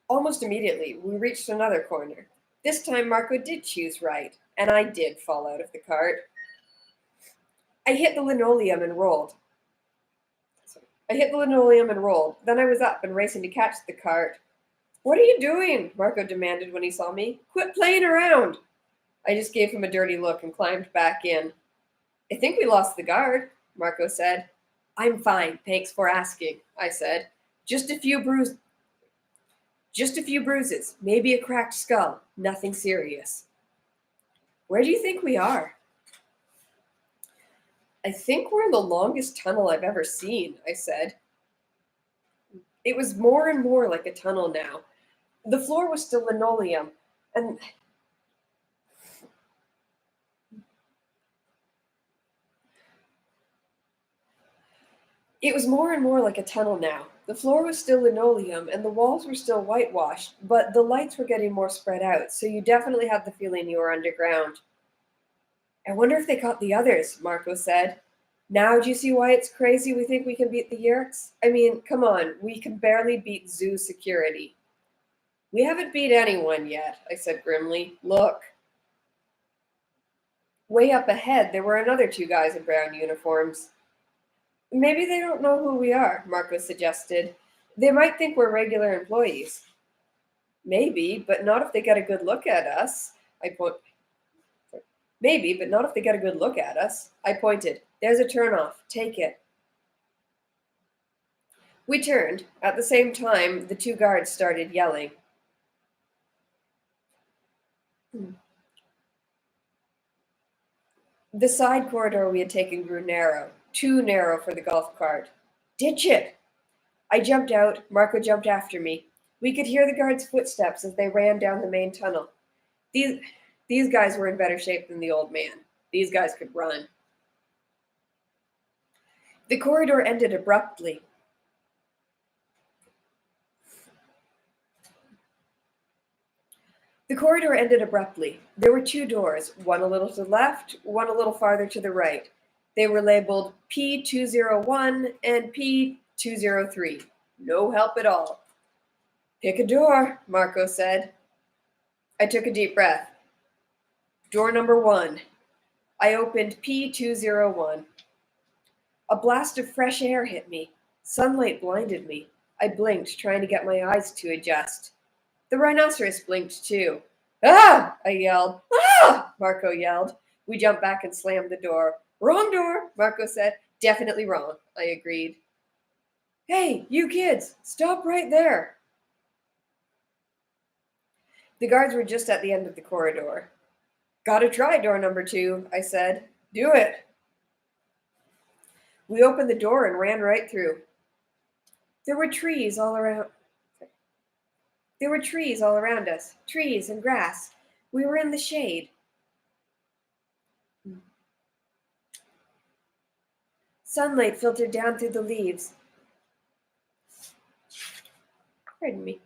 Almost immediately, we reached another corner. This time, Marco did choose right, and I did fall out of the cart. I hit the linoleum and rolled. Then I was up and racing to catch the cart. What are you doing? Marco demanded when he saw me. Quit playing around. I just gave him a dirty look and climbed back in. I think we lost the guard, Marco said. I'm fine, thanks for asking, I said. Just a few bruises, maybe a cracked skull, nothing serious. Where do you think we are? I think we're in the longest tunnel I've ever seen, I said. It was more and more like a tunnel now. The floor was still linoleum, and It was more and more like a tunnel now. The floor was still linoleum and the walls were still whitewashed, but the lights were getting more spread out, so you definitely had the feeling you were underground. I wonder if they caught the others, Marco said. Now do you see why it's crazy we think we can beat the Yerks? I mean, come on, we can barely beat zoo security. We haven't beat anyone yet, I said grimly. Look. Way up ahead, there were another two guys in brown uniforms. Maybe they don't know who we are, Marco suggested. They might think we're regular employees. Maybe, but not if they get a good look at us. I point. Maybe, but not if they get a good look at us. I pointed. There's a turnoff. Take it. We turned. At the same time, the two guards started yelling. The side corridor we had taken grew narrow, too narrow for the golf cart. Ditch it! I jumped out. Marco jumped after me. We could hear the guards' footsteps as they ran down the main tunnel. These guys were in better shape than the old man. These guys could run. The corridor ended abruptly. There were two doors, one a little to the left, one a little farther to the right. They were labeled P201 and P203. No help at all. Pick a door, Marco said. I took a deep breath. Door number 1. I opened P201. A blast of fresh air hit me. Sunlight blinded me. I blinked, trying to get my eyes to adjust. The rhinoceros blinked too. Ah! I yelled. Ah! Marco yelled. We jumped back and slammed the door. Wrong door, Marco said. Definitely wrong, I agreed. Hey, you kids, stop right there. The guards were just at the end of the corridor. Gotta try door number 2, I said. Do it. We opened the door and ran right through. There were trees all around us, trees and grass. We were in the shade. Sunlight filtered down through the leaves. Pardon me.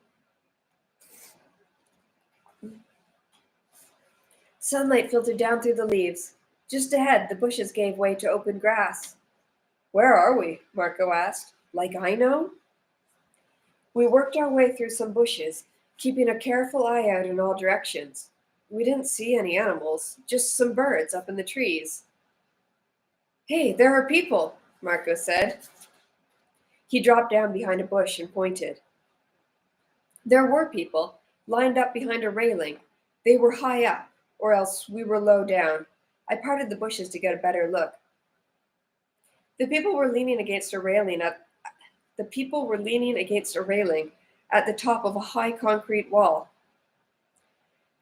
Sunlight filtered down through the leaves. Just ahead, the bushes gave way to open grass. Where are we? Marco asked. Like I know? We worked our way through some bushes, keeping a careful eye out in all directions. We didn't see any animals, just some birds up in the trees. Hey, there are people, Marco said. He dropped down behind a bush and pointed. There were people, lined up behind a railing. They were high up, or else we were low down. I parted the bushes to get a better look. The people were leaning against a railing at the top of a high concrete wall.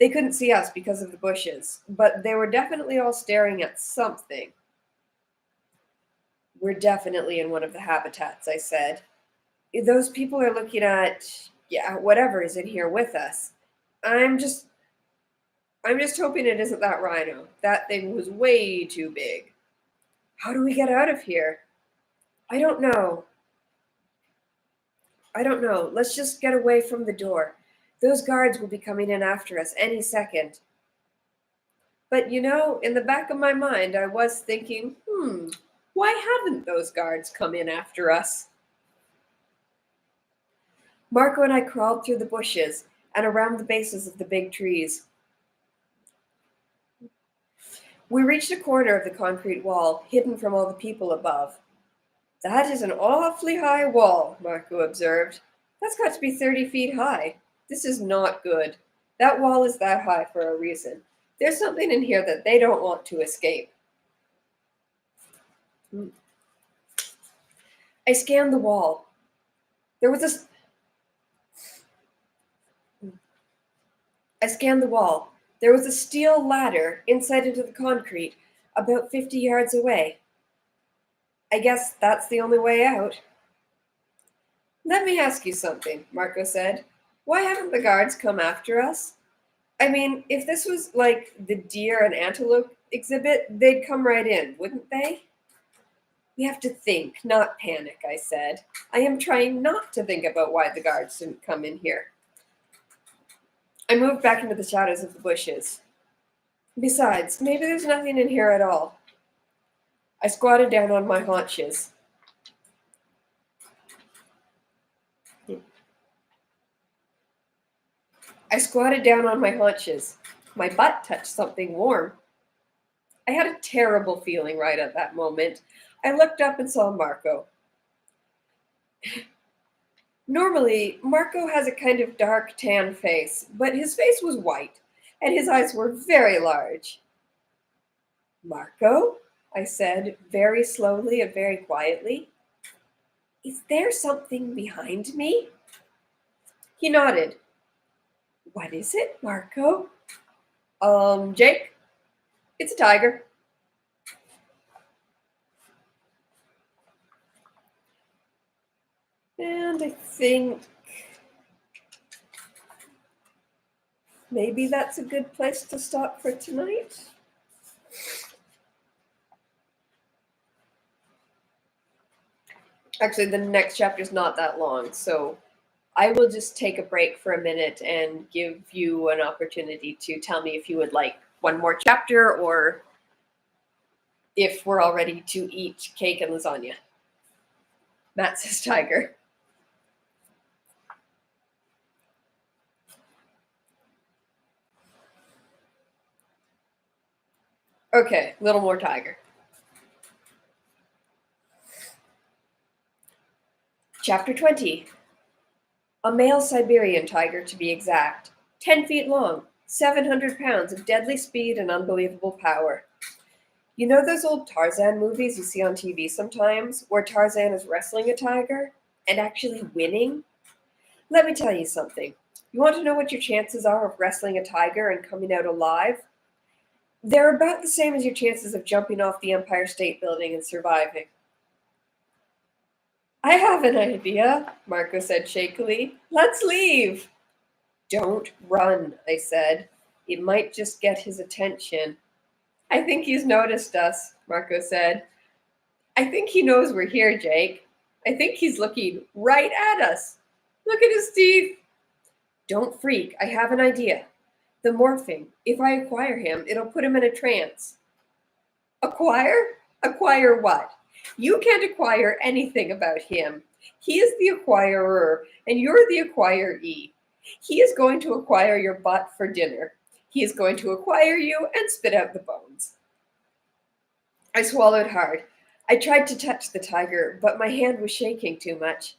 They couldn't see us because of the bushes, but they were definitely all staring at something. We're definitely in one of the habitats, I said. Those people are looking at, whatever is in here with us. I'm just hoping it isn't that rhino. That thing was way too big. How do we get out of here? I don't know. Let's just get away from the door. Those guards will be coming in after us any second. But in the back of my mind, I was thinking, why haven't those guards come in after us? Marco and I crawled through the bushes and around the bases of the big trees. We reached a corner of the concrete wall, hidden from all the people above. That is an awfully high wall, Marco observed. That's got to be 30 feet high. This is not good. That wall is that high for a reason. There's something in here that they don't want to escape. I scanned the wall. There was a steel ladder inside into the concrete, about 50 yards away. I guess that's the only way out. Let me ask you something, Marco said. Why haven't the guards come after us? I mean, if this was like the deer and antelope exhibit, they'd come right in, wouldn't they? We have to think, not panic, I said. I am trying not to think about why the guards didn't come in here. I moved back into the shadows of the bushes. Besides, maybe there's nothing in here at all. I squatted down on my haunches. My butt touched something warm. I had a terrible feeling right at that moment. I looked up and saw Marco. Normally, Marco has a kind of dark tan face, but his face was white, and his eyes were very large. Marco? I said, very slowly and very quietly. Is there something behind me? He nodded. What is it, Marco? Jake? It's a tiger. And I think maybe that's a good place to stop for tonight. Actually, the next chapter is not that long, so I will just take a break for a minute and give you an opportunity to tell me if you would like one more chapter or if we're all ready to eat cake and lasagna. Matt says tiger. Okay, little more tiger. Chapter 20. A male Siberian tiger, to be exact. 10 feet long, 700 pounds of deadly speed and unbelievable power. You know those old Tarzan movies you see on TV sometimes, where Tarzan is wrestling a tiger and actually winning? Let me tell you something. You want to know what your chances are of wrestling a tiger and coming out alive? They're about the same as your chances of jumping off the Empire State Building and surviving. I have an idea, Marco said shakily. Let's leave. Don't run, I said. It might just get his attention. I think he's noticed us, Marco said. I think he knows we're here, Jake. I think he's looking right at us. Look at his teeth. Don't freak. I have an idea. The morphing. If I acquire him, it'll put him in a trance. Acquire? Acquire what? You can't acquire anything about him. He is the acquirer, and you're the acquiree. He is going to acquire your butt for dinner. He is going to acquire you and spit out the bones. I swallowed hard. I tried to touch the tiger, but my hand was shaking too much.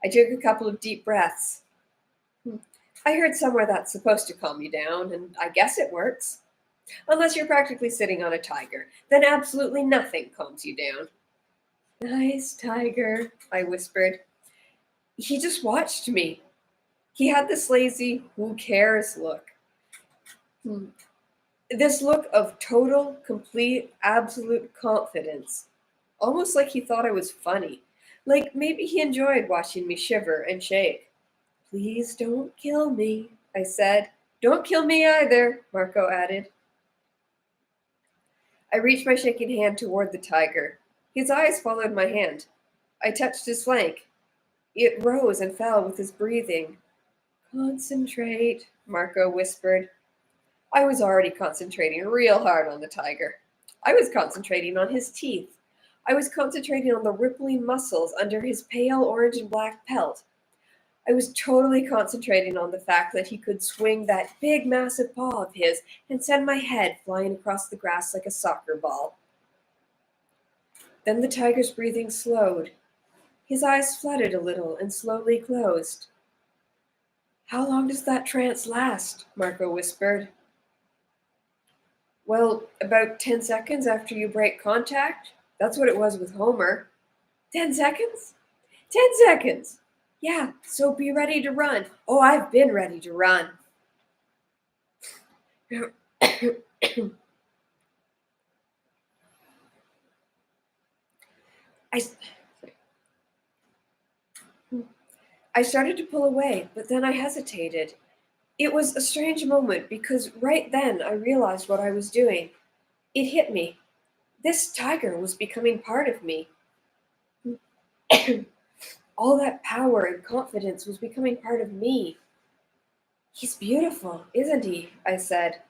I took a couple of deep breaths. I heard somewhere that's supposed to calm you down, and I guess it works. Unless you're practically sitting on a tiger, then absolutely nothing calms you down. Nice tiger, I whispered. He just watched me. He had this lazy, who cares look. This look of total, complete, absolute confidence. Almost like he thought I was funny. Like maybe he enjoyed watching me shiver and shake. Please don't kill me, I said. Don't kill me either, Marco added. I reached my shaking hand toward the tiger. His eyes followed my hand. I touched his flank. It rose and fell with his breathing. Concentrate, Marco whispered. I was already concentrating real hard on the tiger. I was concentrating on his teeth. I was concentrating on the rippling muscles under his pale orange and black pelt. I was totally concentrating on the fact that he could swing that big, massive paw of his and send my head flying across the grass like a soccer ball. Then the tiger's breathing slowed. His eyes fluttered a little and slowly closed. How long does that trance last? Marco whispered. Well, about 10 seconds after you break contact. That's what it was with Homer. 10 seconds? 10 seconds! Yeah, so be ready to run. Oh, I've been ready to run. I started to pull away, but then I hesitated. It was a strange moment because right then I realized what I was doing. It hit me. This tiger was becoming part of me. All that power and confidence was becoming part of me. He's beautiful, isn't he? I said.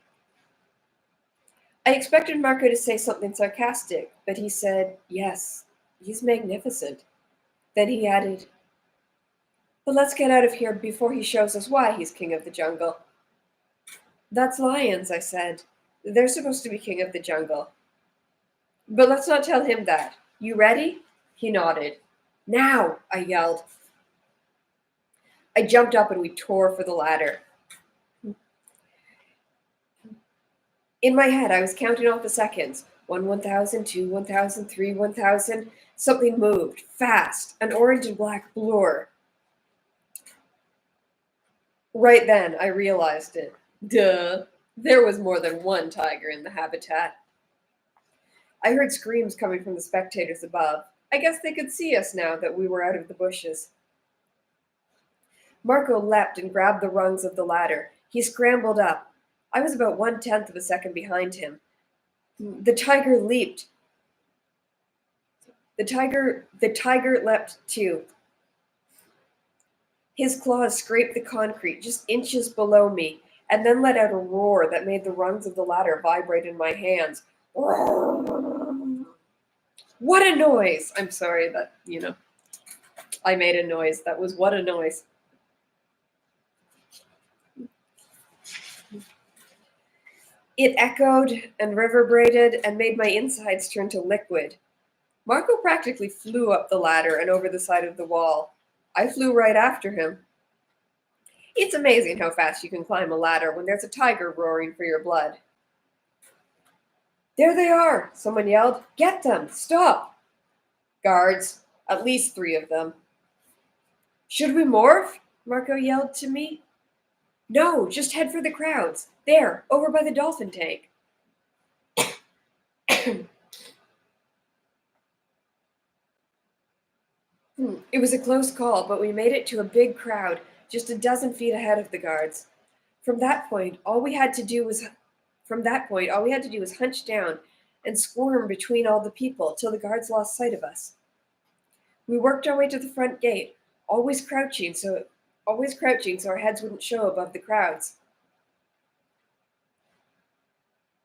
I expected Marco to say something sarcastic, but he said, yes, he's magnificent. Then he added, but let's get out of here before he shows us why he's king of the jungle. That's lions, I said. They're supposed to be king of the jungle. But let's not tell him that. You ready? He nodded. Now, I yelled. I jumped up and we tore for the ladder. In my head, I was counting off the seconds. 1, 1,000, 2, 1,000, 3, 1,000. Something moved, fast, an orange and black blur. Right then, I realized it. Duh. There was more than one tiger in the habitat. I heard screams coming from the spectators above. I guess they could see us now that we were out of the bushes. Marco leapt and grabbed the rungs of the ladder. He scrambled up. I was about 1/10 of a second behind him. The tiger leaped. The tiger leapt too. His claws scraped the concrete just inches below me, and then let out a roar that made the rungs of the ladder vibrate in my hands. What a noise! I'm sorry that, I made a noise. That was what a noise. It echoed and reverberated and made my insides turn to liquid. Marco practically flew up the ladder and over the side of the wall. I flew right after him. It's amazing how fast you can climb a ladder when there's a tiger roaring for your blood. There they are, someone yelled. Get them! Stop! Guards, at least 3 of them. Should we morph? Marco yelled to me. No, just head for the crowds. There, over by the dolphin tank. It was a close call, but we made it to a big crowd, just a dozen feet ahead of the guards. From that point, all we had to do was hunch down and squirm between all the people till the guards lost sight of us. We worked our way to the front gate, always crouching so our heads wouldn't show above the crowds.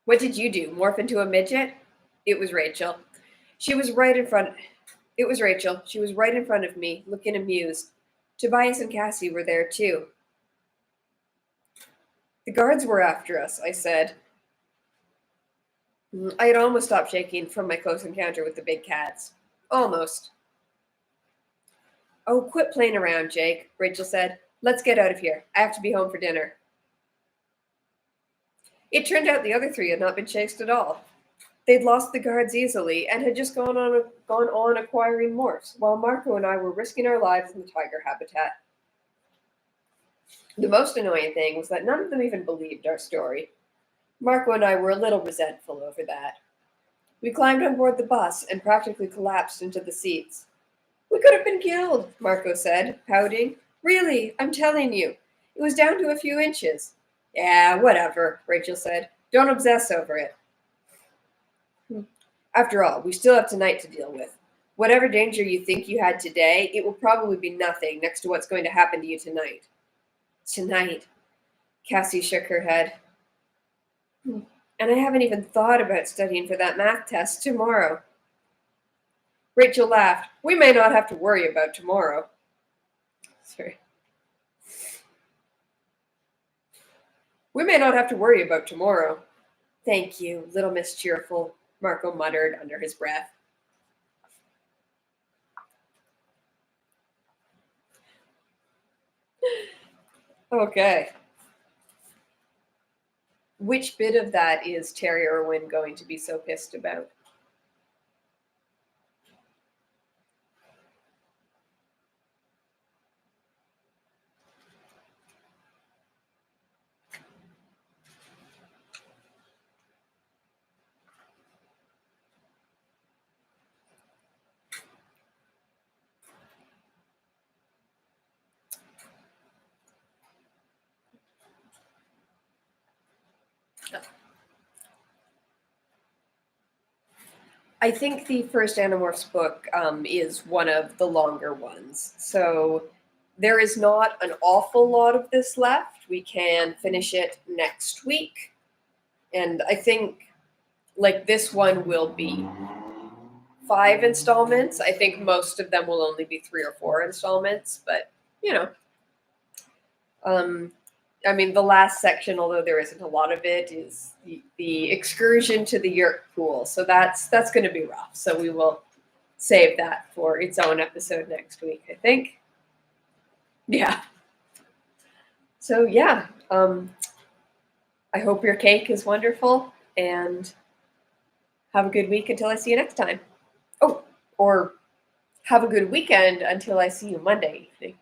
What did you do? Morph into a midget? It was Rachel. She was right in front of me, looking amused. Tobias and Cassie were there too. The guards were after us, I said. I had almost stopped shaking from my close encounter with the big cats. Almost. Oh, quit playing around, Jake, Rachel said. Let's get out of here. I have to be home for dinner. It turned out the other 3 had not been chased at all. They'd lost the guards easily and had just gone on acquiring morphs, while Marco and I were risking our lives in the tiger habitat. The most annoying thing was that none of them even believed our story. Marco and I were a little resentful over that. We climbed on board the bus and practically collapsed into the seats. We could have been killed, Marco said, pouting. Really, I'm telling you. It was down to a few inches. Yeah, whatever, Rachel said. Don't obsess over it. After all, we still have tonight to deal with. Whatever danger you think you had today, it will probably be nothing next to what's going to happen to you tonight. Tonight. Cassie shook her head. And I haven't even thought about studying for that math test tomorrow. Rachel laughed. We may not have to worry about tomorrow. We may not have to worry about tomorrow. Thank you, little Miss Cheerful, Marco muttered under his breath. Okay. Which bit of that is Terry Irwin going to be so pissed about? I think the first Animorphs book is one of the longer ones. So there is not an awful lot of this left. We can finish it next week. And I think like this one will be 5 installments. I think most of them will only be 3 or 4 installments, but you know, um, I mean, the last section, although there isn't a lot of it, is the excursion to the yurt pool. So that's going to be rough. So we will save that for its own episode next week, I think. Yeah. So yeah, I hope your cake is wonderful, and have a good week until I see you next time. Oh, or have a good weekend until I see you Monday evening.